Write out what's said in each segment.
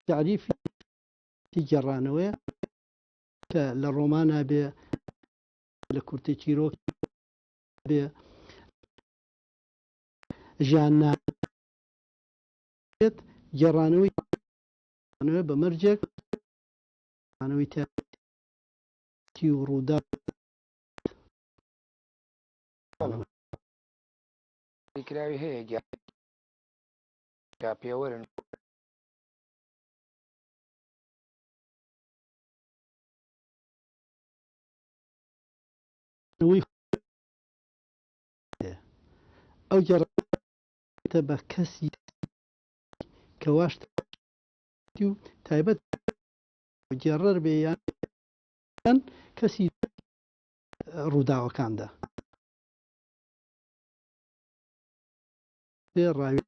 تعریفی گەڕانەوەیە کە لە ڕۆمانە بێ، لە کورتە چیرۆک بێ، ژیاننامەیەت گەڕانەوەی بە مەرجێک ڕانەوەی تی و ڕوودا کراوی هەیە پێوەرن ئەو گەڕێتە بە کەسی کەواشت و تایبەت گێڕەر بێ یان کەسی ڕووداوەکاندا پێ ڕاوی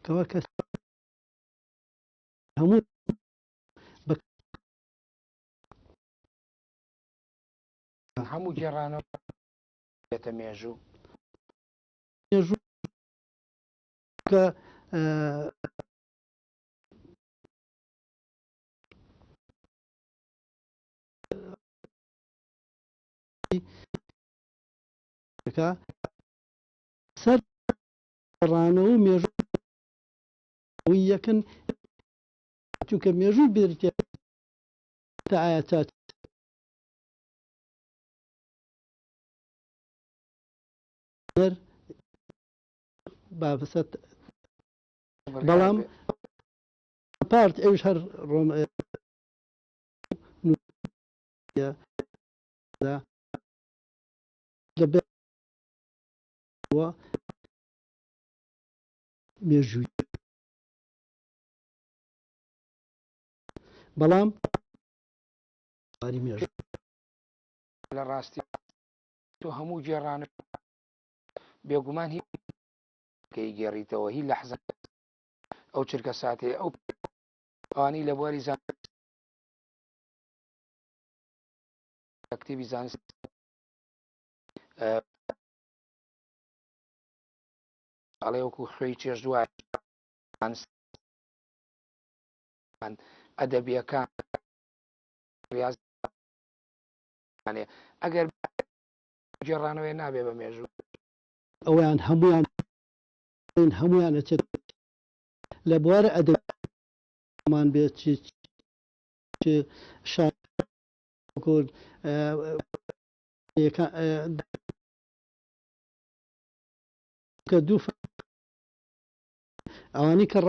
کەوا کەس هەموو هەموو گێڕانەوە بێتە مێژوو کە سەر ڕانەوە و مێژوو یەکن چونکە مێژوو بێتە ئاەتات بابەت بەڵام پارت ئەوش هەر ڕۆم مێژووی بەڵام مێژوو لە ڕاستی تۆ هەموو گێڕانە بێگومان هی گێڕیتەوە هی لەحزە ئەو چرکە ساتێ ئەو ئەوانەی لە بواری کتێبی زانست ئەڵێ وەکو خوێی چێژ دوای ئەدەبیەکان ئەگەر گێڕانەوەی نابێ بە مێژوو ئەویان هەمویان ئەچێت لە بوارە ئەدەبمان بێت کە دوو ئەوانی کە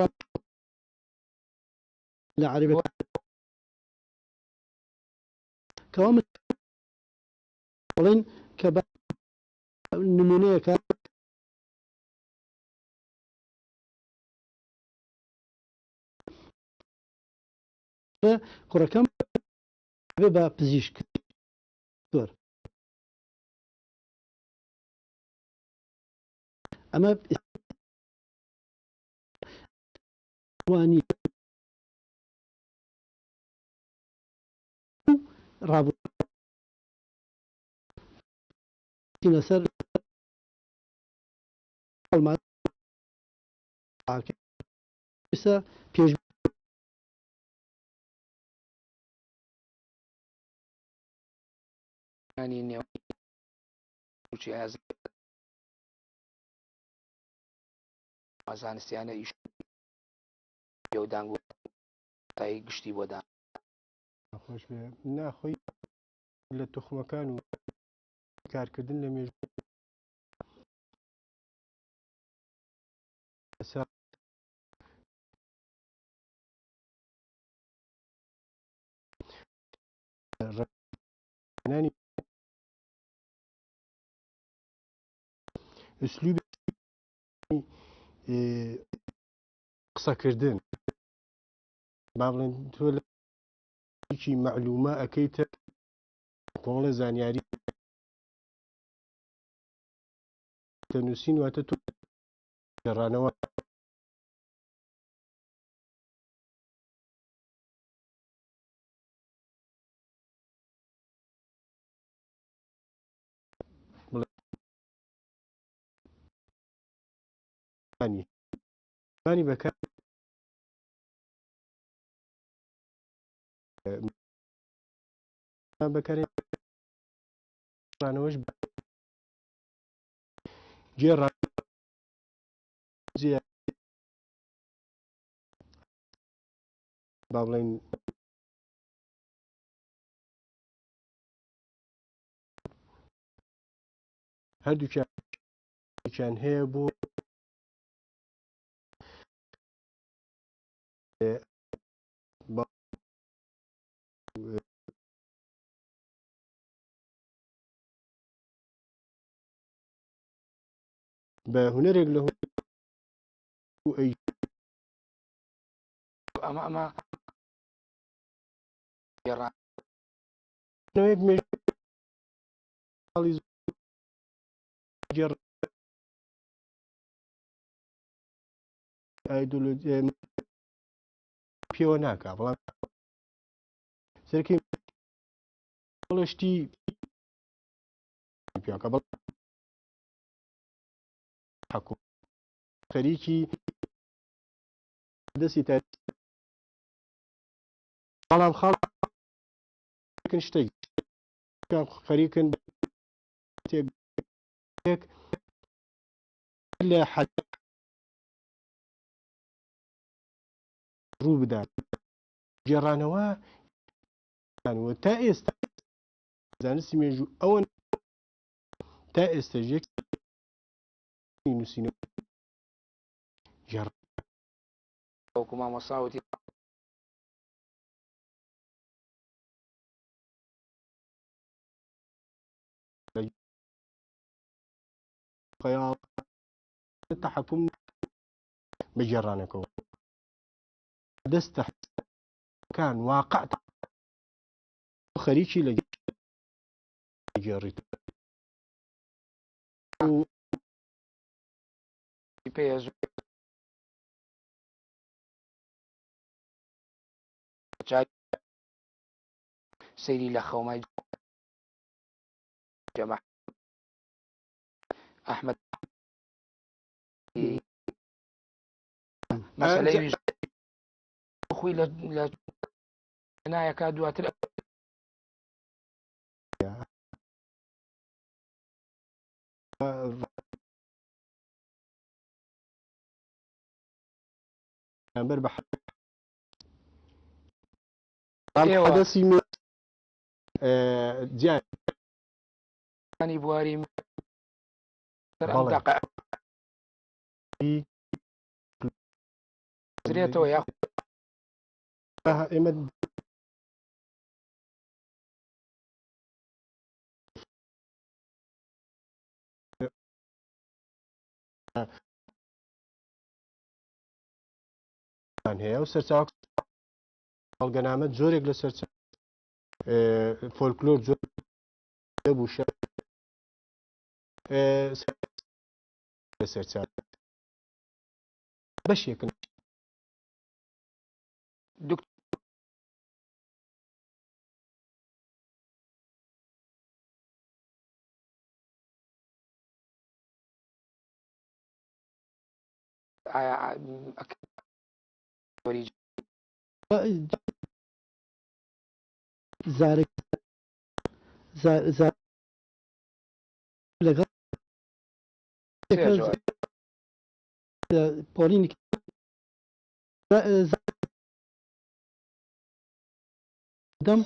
لە عەربی کەوا بڵێن کە نمونەیەکە کوڕەکەم بێ بە پزیشک زۆر ئەمە وانی ڕابوو لەسەر پێش زانستیانە ئیش دانگ تای گشتی بۆدان خۆش بێ ناخۆی لە تۆخمەکان و کارکردن لە مێژوو ڕێنانی ئوسلوبی قسەکردن با بڵێن تۆ لە معلومە ئەەکەیتە کۆڵە زانیاری تەنووسین واتە تۆ گەڕانەوە بەکار بەکارێن ڕانەوەش جێڕان با بڵێن هەردووکیان هەیە بۆ بە هونەرێک لە ئەمە گێڕانەوەیەک مێژووی گێڕ ئایدۆلۆجی پێوە ناکا بەڵام سەرکەی بەڵشتی پیاکە بەڵ حکوم خەریکی دەستی تا بەڵام خاڵکن شتێک خەریکن تێک لە حەد ڕوو بدات گێڕانەوە تا ئێستا زانستی مێژوو ئەوە تا ئێستا یەک نووسینەوە وەکو مامۆستاوتی خەیاڵ تەحەکوم بە گێڕانەکەەوە دەستە کان واقع خەریکی لە گێڕیت پێ سەیری لە خەومای جەمع ئەحمەد مەسەلەی خۆی لە نایەکە دواتر بەر بە حەدەسی جیانی بواری درێتەوە یا ئێمە هەیە و سەرچاو هەڵگەنامە زۆرێک لە سەر فۆلکلۆر زۆر بوو لە سەرچاو بەشێکن زارێک لەگەڵ پۆلینی دەم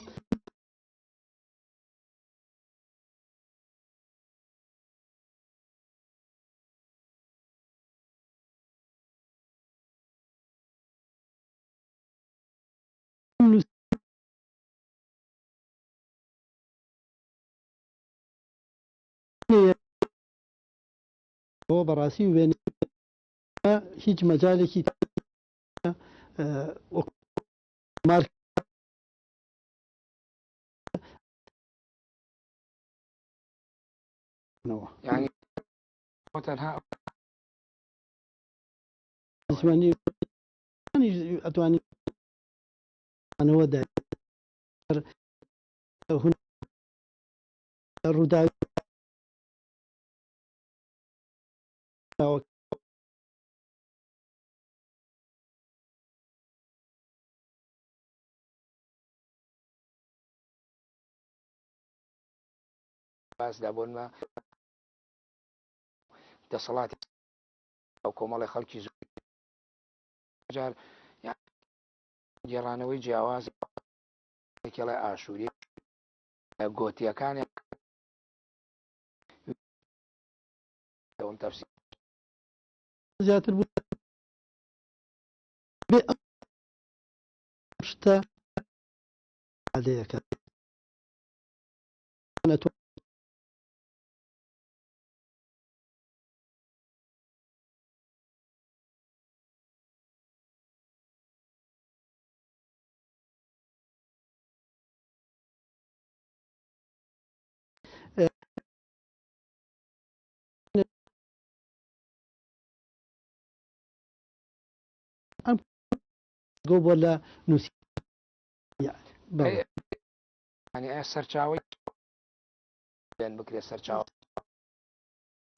بۆ بەڕاستی وێنێ هیچ مەجالێکی مارک يعني تەنها زمانی ئەتوانی ئەوە ڕووداوی باسدا بۆنمە دەسەڵاتی ئەو کۆمەڵی خەڵکی زۆر گێڕانەوەی جیاواز کێڵی ئاشووری گۆتیەکانی دەوم تەفسیر زیاتر بوو بێ ئەو شتە عادەیەکە گۆ بۆ لە نووسی ئەە سەرچاوی بێن بکرێ سەرچاو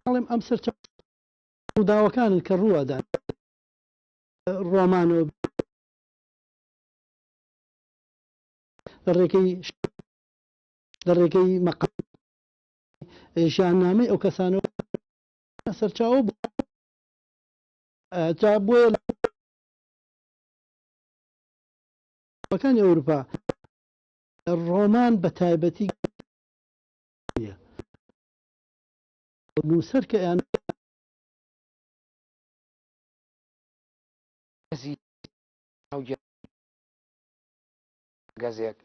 بەڵێم ئەم سەر داواکانن کە ڕووەدان ڕۆمانەوە لە ڕێگەی مەقام ژیاننامەی ئەو کەسانەوە سەرچاوە بۆیە لەکانی ئەوروپا ڕۆمان بە تایبەتی نووسەر کە یان گەزێک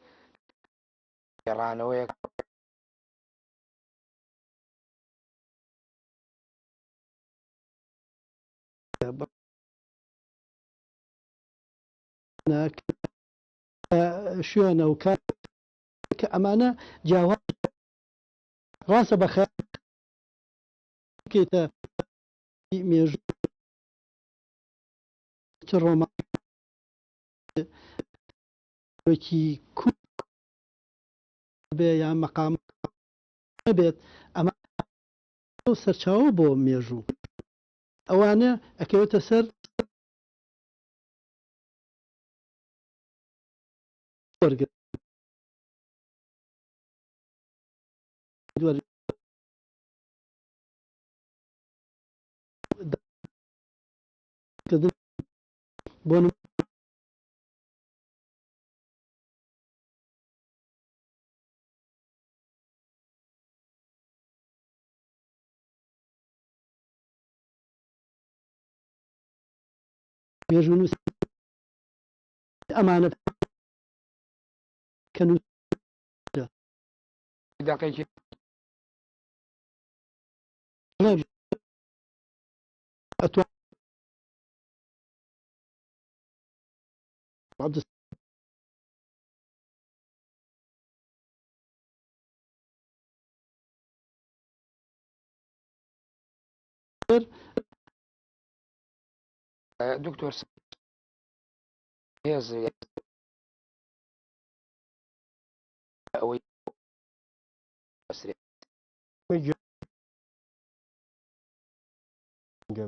گێڕانەوەیەک شوێنە و کار کە ئەمانە جیاواز ڕاستە بەخێتە مێژوو ڕۆمانێکی کوت بێ یان مەقام بێت ئەمە سەرچاوە بۆ مێژوو ئەوانە ئەکەوێتە سەر بۆ مێژوو نووس ئەمانە کە دقیقی دکتۆر هێز ئەوەی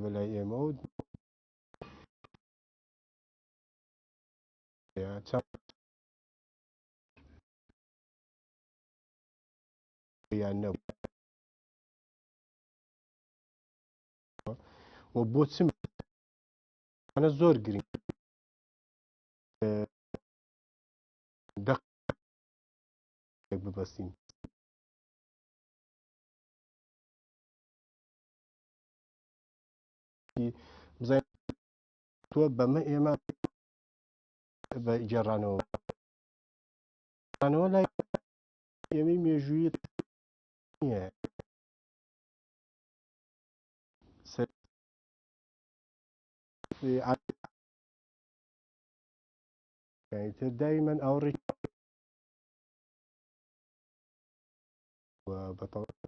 بەلای ئێمە و یان نەبوو بۆ چمانە زۆر گرنگ ببەستین بزانین تۆ بەمە ئێمە بە گێڕانەوە لای ئێمەی مێژووی نییە تر دایمەن ئاوڕێک بەتەواو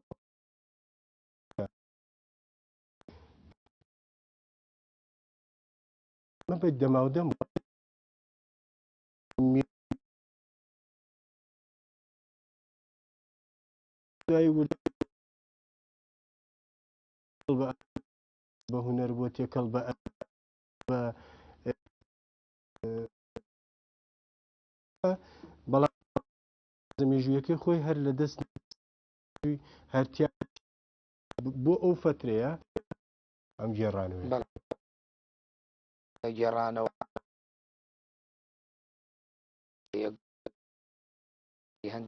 مە بە دەماودەم بە هونەر بۆ تێکەڵ بە بەڵام مێژوویەکەی خۆی هەر لە دەست هەرتیا بۆ ئەو فترەیە ئەم گێڕانەوەی بەڵێ گێڕانەوە هەند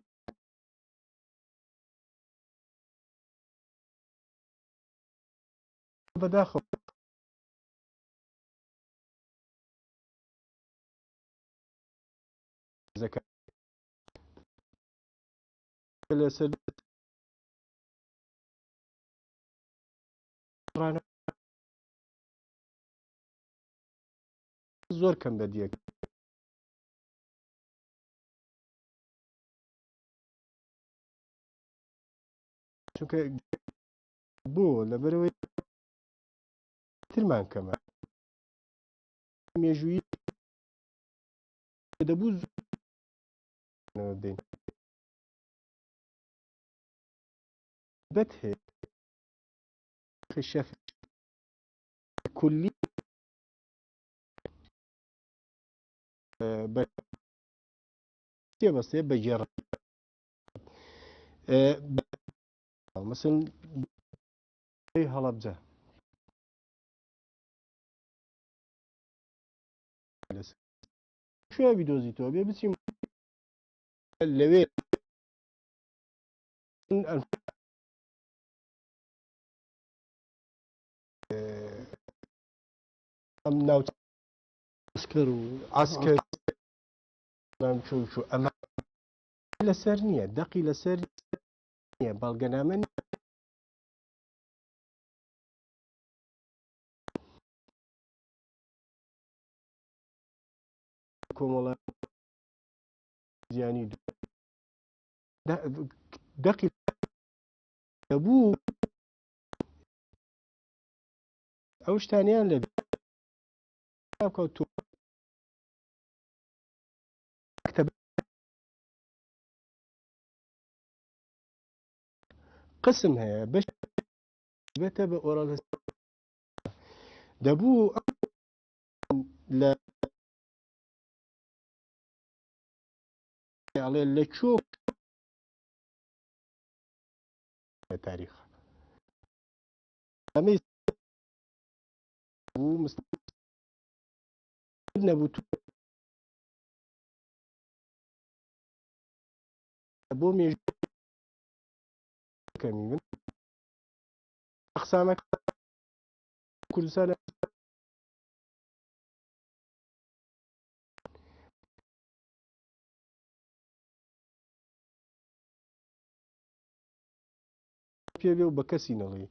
بەداخەوە زەکات لەسەر زۆر کەم بەدیەک چونکە بۆ لەبەرەوەی ترمان کەمە مێژووی دەبوو زۆر بدەین بەت هەیە شەف کولی بەستێ بەگێڕ مثل هەڵەبجە شوێ بیدۆزیتەوە بێ بچیم لەوێ ئەم ناو عسكر عسكر شو ئەمە لەسەر نییە دەقی لەسەر نییە بەڵگەنامە کۆمەڵە زیانی دەقی دەبوو ئەو شتانیان لەبێ کەوتو قسم هەیە بەش بێتە بە ئۆرال دەبوو لە ئەڵێ لە چۆک تاریخ ئەمەی نەبوو بۆ مێژ کەمی من ئەقسامە کوردستان پێ بێ و بە کەسی نەڵێ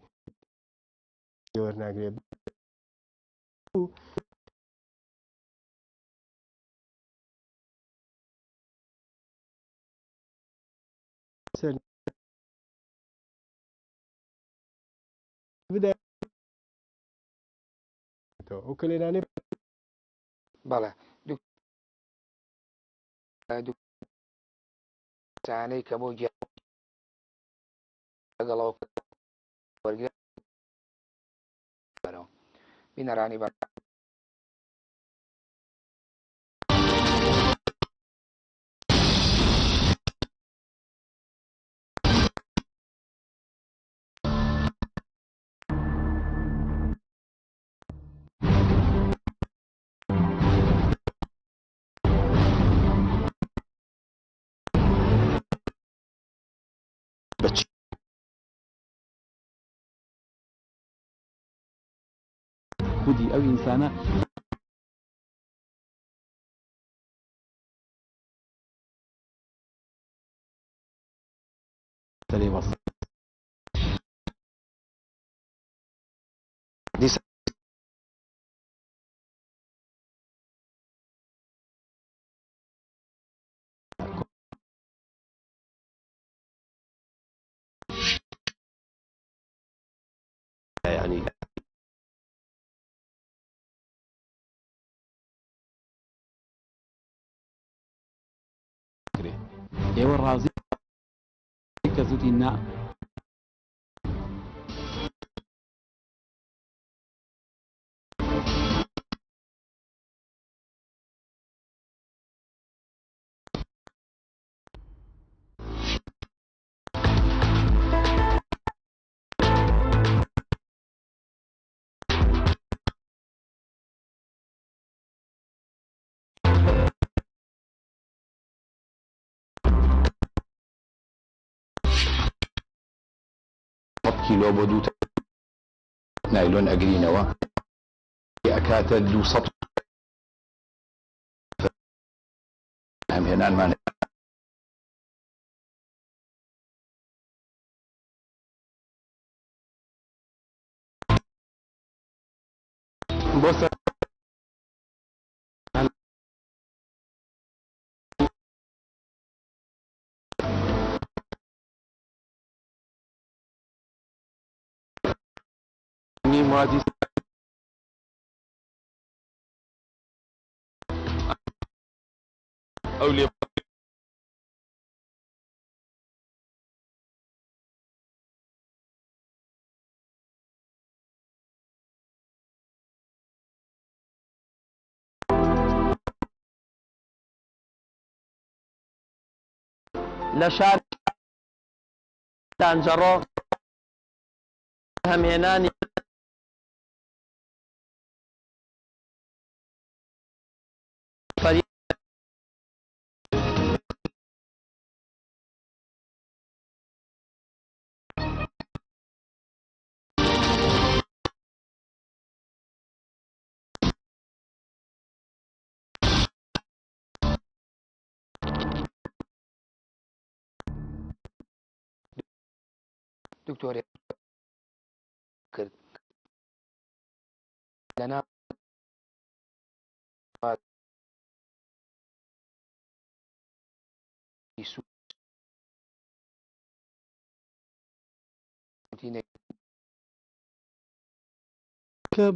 وەرناگرێت بدە ئەو کلێنانێ بەڵێ دوانەی کە بۆ گێ لەگەڵەوە وەرگێ بەرەوە بینەرانی بە خودی ئەو ئینسانە سەرێ وەس دیسە يعني ئێوە ڕازی کە زووتی نا کیلۆ بۆ 2 نایلۆن ئەگرینەوە ئەکاتە 200 هەمهێنانمان بۆ سەر نیم وادی ئەو لێ لە شار دانجەڕۆ هەمهێنانی دکتۆرێ کرد لەنا کە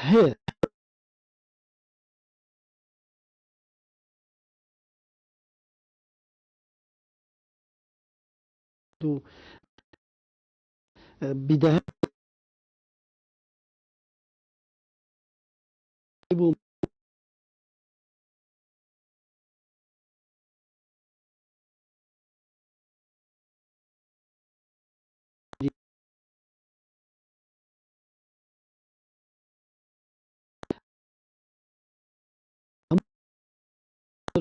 هەیە بداية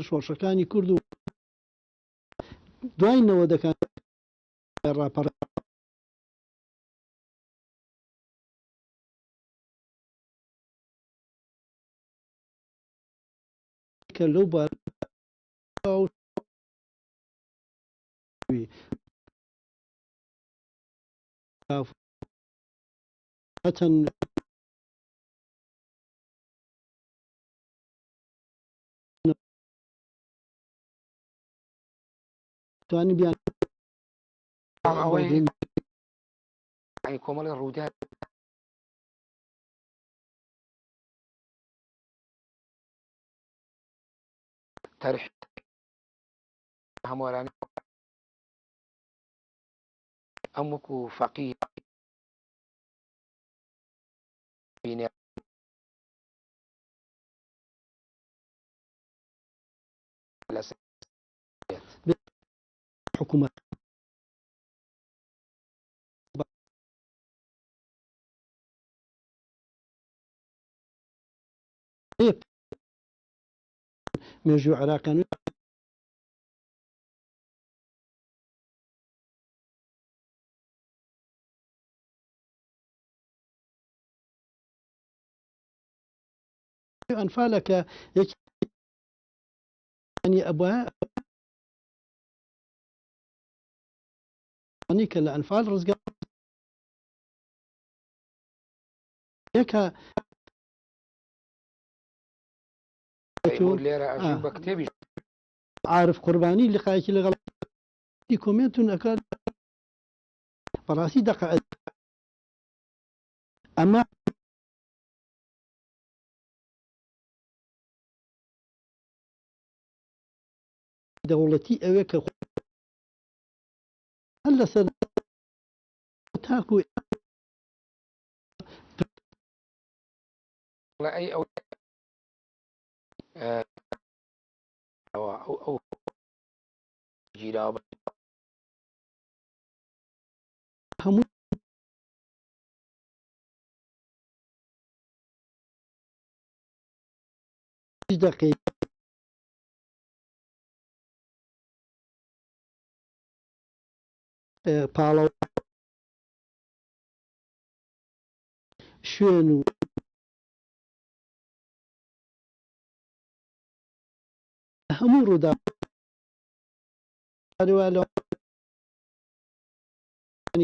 شۆشەکانی کورد و دوایینەوە دەکات ڕاپەڕ کە لەو بار هەتەن توانی بیان ئەوەی کۆمەڵی ڕوودا تەرح هەموارانی ئەم وەکو فەقی بینێ لەسەر حکوومەت مێژوو عراقان ئەنفالەکە یەکی ئەبووە کە لە ئەنفال ڕزگار یەکە لێرە ئەژوو بە کتێبی عارف قوربانی لقایەکی لەگەڵ کۆمنتون ئەکات بەڕاستی دەقە ئەمە دەوڵەتی ئەوێ کە هەر لەسەر تاکو ئەی ئەو گیراوە هەموو دقیق پاڵەوە شوێن و هەموو ڕوودا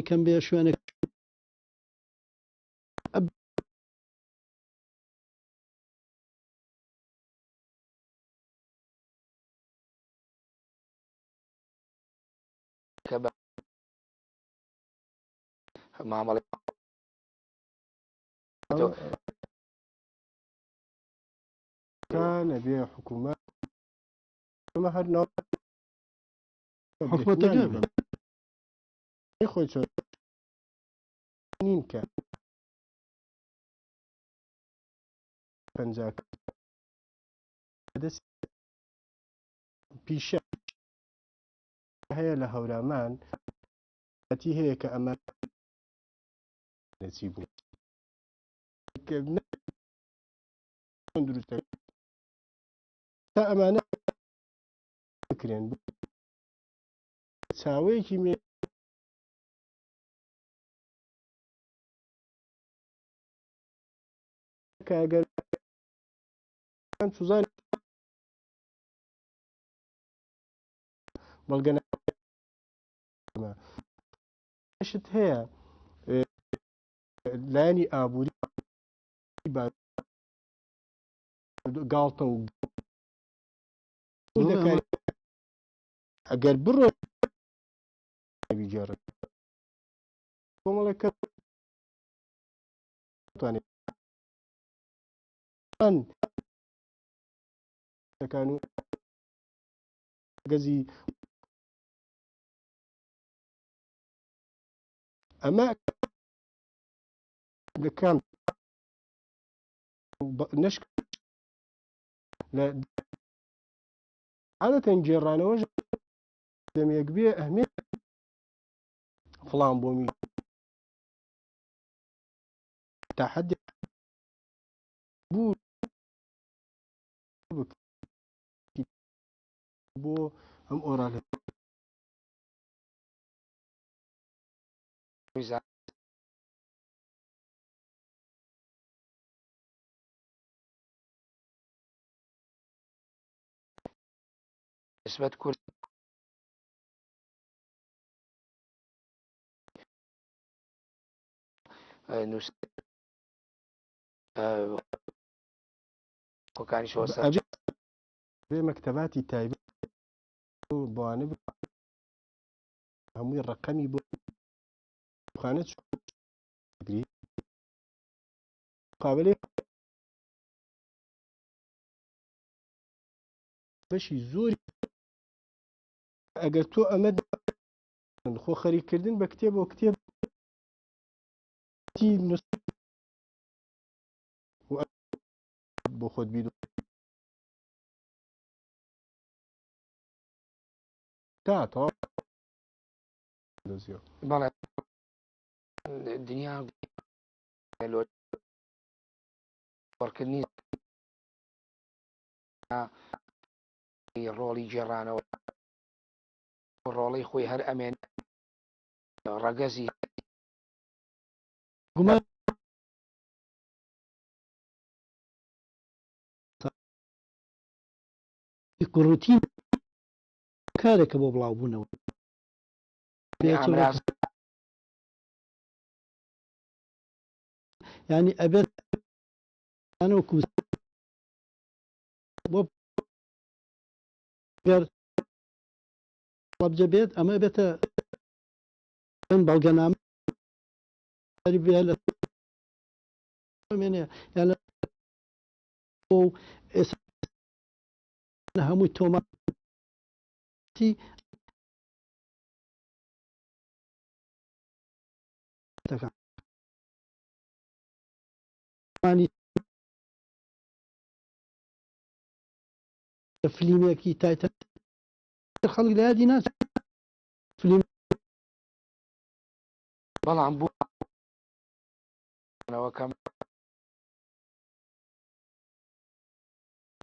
کەم بێ شوێنە کە بە مامەڵێ نەبێ حکوومەت ئەمە هەر ناو حکوومەتەکە بێ. خۆی چۆن نین کە پەنجا دەست پیشە هەیە لە هەورامان ئەتی هەیە کە ئەمە نەچی بوو دروستە تا ئەمانە بکرێن چاوەیەکی مێ کاگەر سوزان بەڵگەناشت هەیە لایانی ئابووری گاڵتە و ئەگەر بڕۆ بیجێڕێت کۆمەڵێکە توانێت دەکان و گەزی ئەمە لەکان نشک لە عادەتەن گێڕانەوەش دەمێک بێ ئەهمێت فڵان بۆمی تا حەدێک بوو بۆ ئەم ئۆرانە نسبەت کورد نووس خۆکانی شۆسە بێ مەکتەباتی تایبەت بۆوانە هەمووی ڕقەمی بۆ خانە قابلێ بەشی زۆری ئەگەر تۆ ئەمە خۆ خەریکردن بە کتێب و کتێب بۆ خۆت بید تا بەڵێ دنیا وەرکردنی ڕۆڵی جێڕانەوە ڕۆڵەی خۆی هەر ئەمێن ڕەگەزی گومان کوڕوتین کارێکە بۆ بڵاوبوونەوە ئامراز ینی ئەبێت بۆ بەڵبجە بێت ئەمە بێتە بەڵگەنامە هەمووی تۆماتی فیلمێکی تایتە خەڵک لە یادی ناچ فیلم بەڵام بووەوەکەم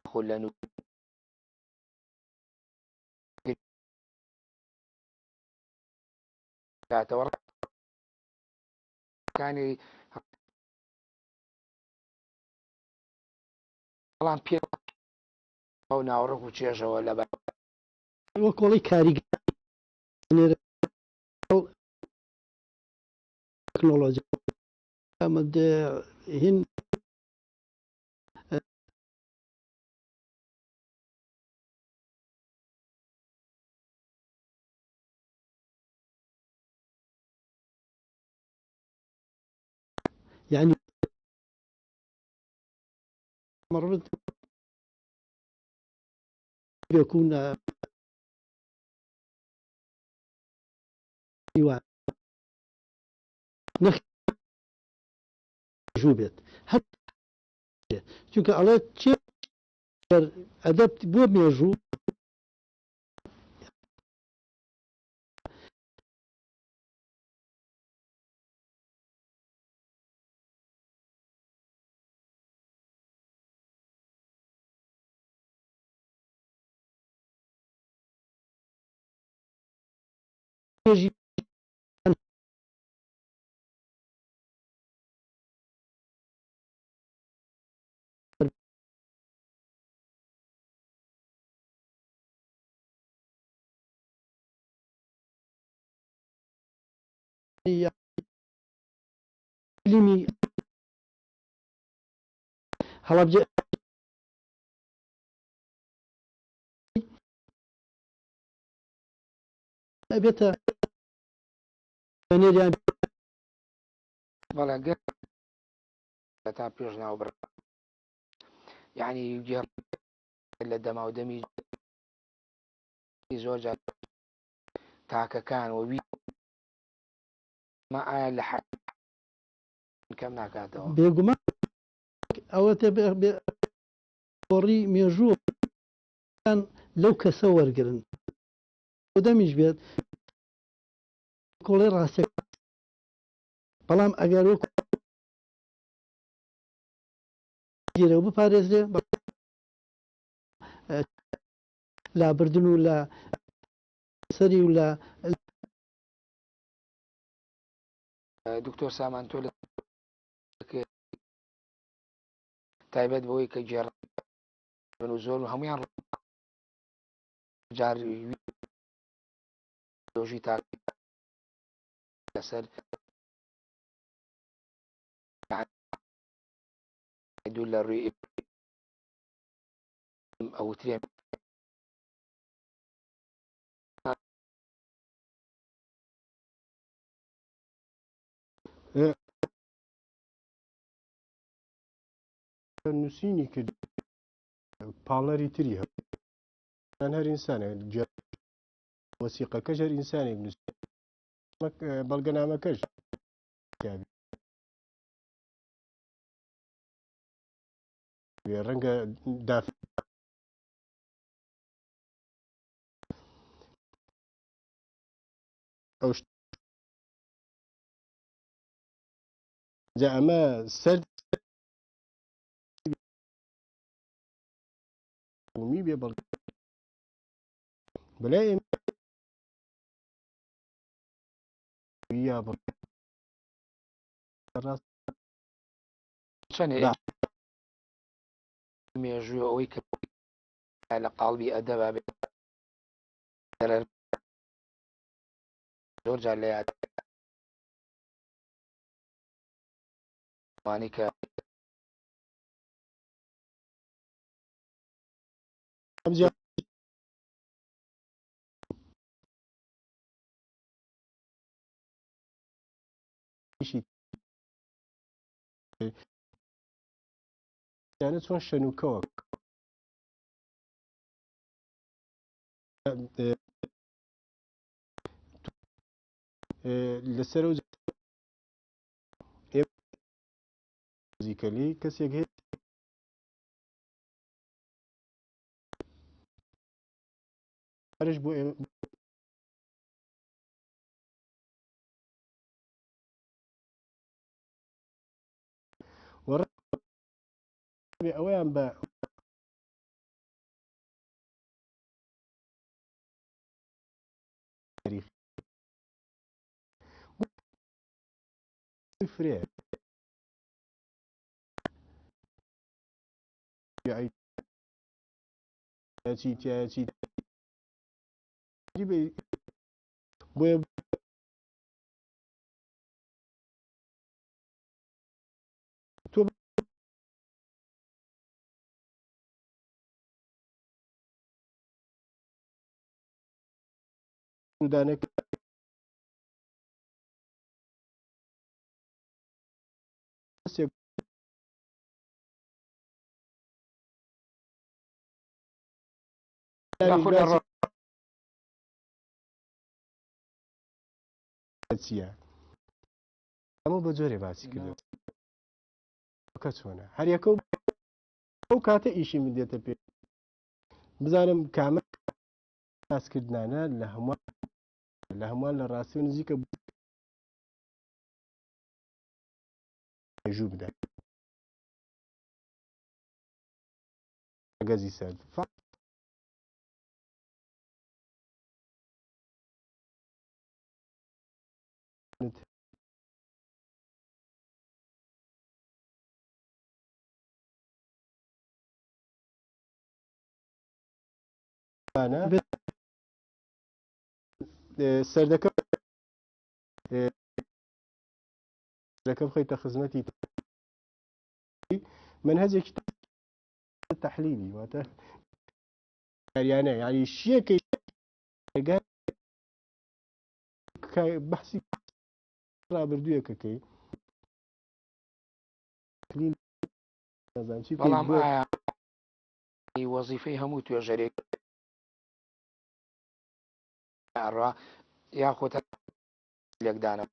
خۆ لە کاتەوە کانی بەڵام پێ ئەو ناوڕۆک و چێژەوە لە وە کۆڵی کاریگەر تەکنۆلۆژی ئەمە هین يعني مرات يكون نخ جوبت حتى چونکە ئەڵێ چێ ئەدەب بۆ مێژوو علمی هەڵەبجە ئەبێتە بەنێریان بەڵێ گەر تا پێش ناو بڕ یعنی گێڕ لە دەما و دەمی زۆر جار تاکەکان وەوی ما ئایا لە کەم ناکاتەوە بێگومان ئەوە گۆڕی مێژوو لەو کەسە وەرگرن دەمیش بێت کۆڵی ڕاستێک بەڵام ئەگەر وەکو گیرەوە بپارێزرێ لابردن و لە سەری و لە دکتۆر سامان تۆ لە تایبەت بەوەی کە گێڕ و زۆر و هەمویان جار دۆژی تا لەسەر دوو لە ڕووی ئەوترێ نووسینی کرد پاڵەری تری هەن هەر ئینسانێک وەسیقەکەش هەر ئینسانێک نووس بەڵگەنامەکەش ڕەنگە دافع ئەو جا ئەمە سەر می بێ بەڵ بەلای ئێمە یا ڕاست چەنێ مێژووە ئەوەی کە لە قاڵبی ئەدەبا بێت زۆر جار لە یادوانی کە یانە چۆن شەنوکەوە لەسەر و زیکەلی کەسێک هەیە هەرش بۆ ئێمە ئەوەیان بە فرێ چی بۆیە تۆ دانێک چییە؟ ئەمە بە جۆرێ باسی کردو کە چۆنە هەر یەکە ئەو کاتە ئیشی من دێتە پێ بزانم کامە باسکردانە لە هەمووان لە ڕاستی و نزیکە ژوو بدە گەزی سەر سەردەکە بخەیتە خزمەتی منهەجێکی تەحلیلی واتە یانە ینی شیەکەی بەحسی ڕابردوویەکەکەی بەڵام وەزیفەی هەموو توێژەرێک یاخۆتە لێکدانە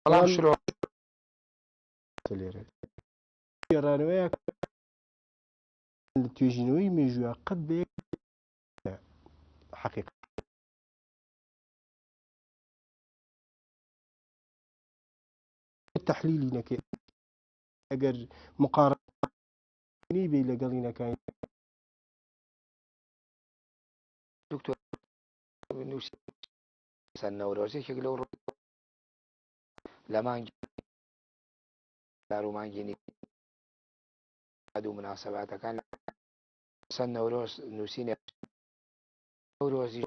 بەڵام شرۆ لێرە گێڕانەوەیە لە توێژینەوەی مێژووە قەت بێ حەقیقەت تەحلیلی نەکەی ئەگەر مقارنەی بێ لەگەڵی نەکانی دکتۆر نووسەر نەورۆزێکێک لەو لە مانگی دارومانگینی دوو مناسەباتەکان سەر نەورۆز نووسینە نەورۆزی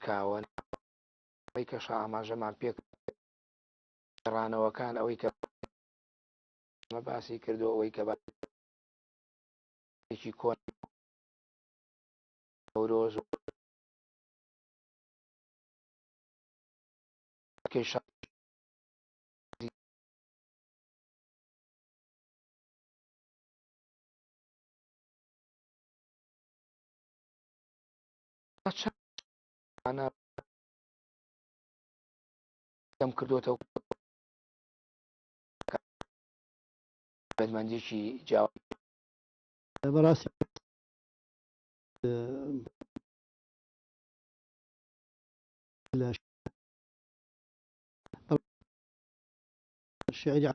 کاوە ئەوەی کە ئاماژەمان پێک ڕانەوەکان ئەوەی کە باسی کردو ئەوەی کە باشی کۆن نەورۆز دەم کردوتەوە بەدمەندێکی جاوا بەڕاستی لە شعری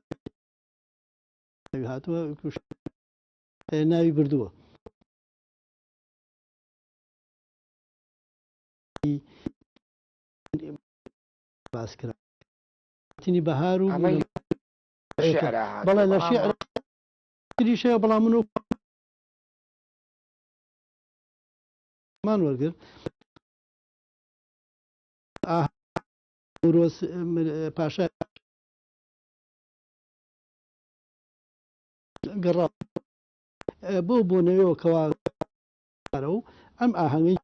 هاتووە ناوی بردووە باسکرا تینی بەهار و بەڵێ لە شعریشەیە بەڵام من مان وەرگرت پاشا گەڕا بۆ بۆنەوەیەوە کەوارە و ئەم ئاهەنگەی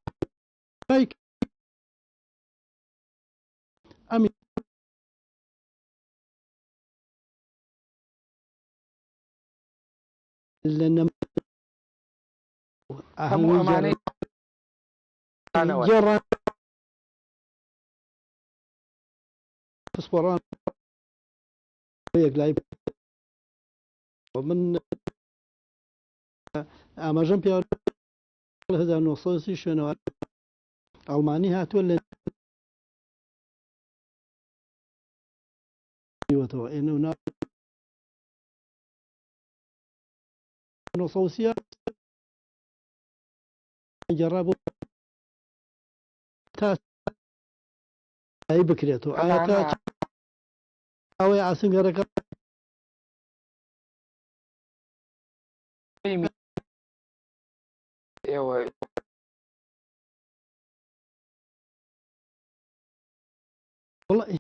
ئەمی لە ئاهەنگەی گێڕان پسپۆڕان یەک لای من ئاماژەم پێ 1930 شوێنەوە ئەڵمانی هاتووە لە ئێنە 1930 جربوا تا أي بكريتو آياتا أو يعسن جرك ئێوە والله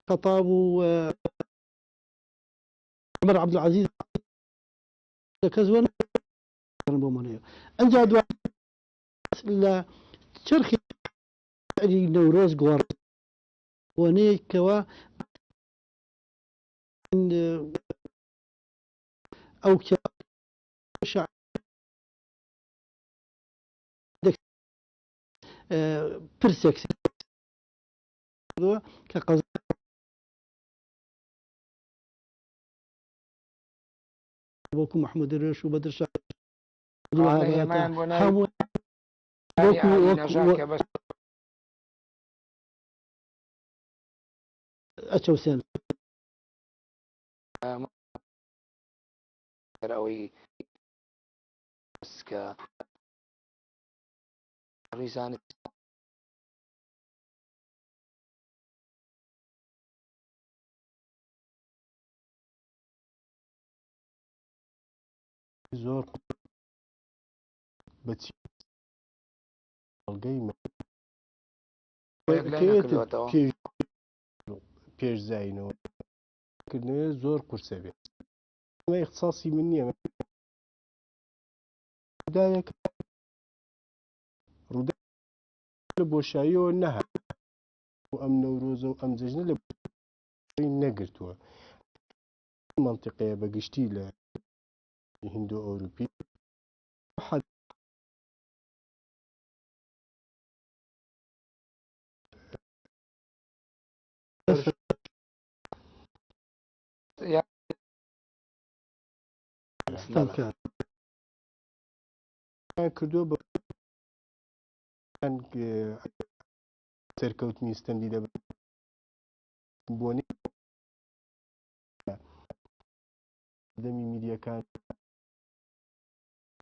خطاب عمر عبد العزيز كزون بومانيو انجا دو لا تشرخي نوروز غوار وني كوا او شعب برسكس كقصد بوكو محمود الريش وبدر شاه حمو نەژاکە بەس أتشوسين ئەوەی کە ڕیزانت زۆر بەچی بەڵگەی نەکردوێتەوە پێش زاینەوە کردنەوە زۆر قورسە بێت ئەمە اختصاصی من نییە ڕووداوێک ڕوودا لە بۆشاییەوە نەها و ئەم نەورۆزە و ئەم جەژنە لە نەگرتووە منطقەیە بەگشتی لە هندو ئەوروپی کردووە بە سەرکەوتنی ستەمدی لە بۆنی دەمی میدیەکان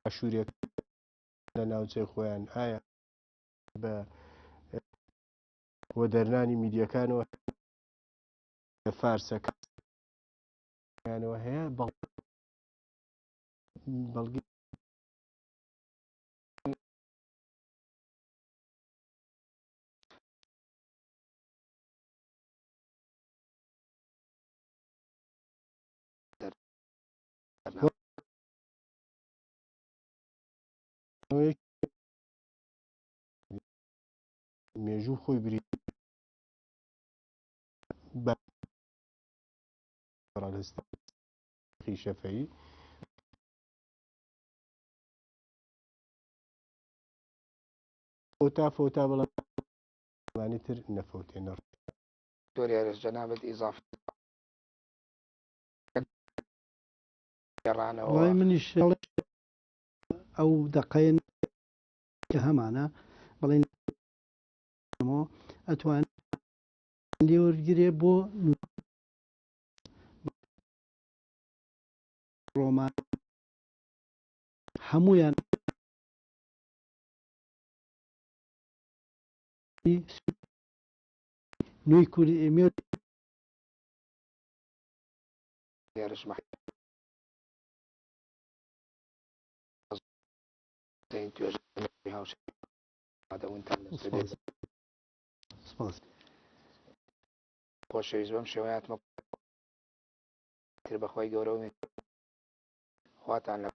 ئاشوورێک لە ناوچەی خۆیان ئایا بە وەدەرنانی میدیەکانەوە لە فارسەکانەوە هەیە بەڵگی مێژوو خۆی بری بەڕالستی شەفەیی فۆتا بەڵامانی تر نەفۆتێنەڕ دۆری ئەرز جەنابەت ئیزاف گەڕانەوە والله منیش ئەو دقەیە کە هەمانە بەڵێن ئەتوان لێوەرگرێ بۆ ڕۆمان هەمویان نوێی کوری ئێمێ ێرش خۆشەویست بەم شێوەیەتمە تر بەخوای گەورە خواتان لە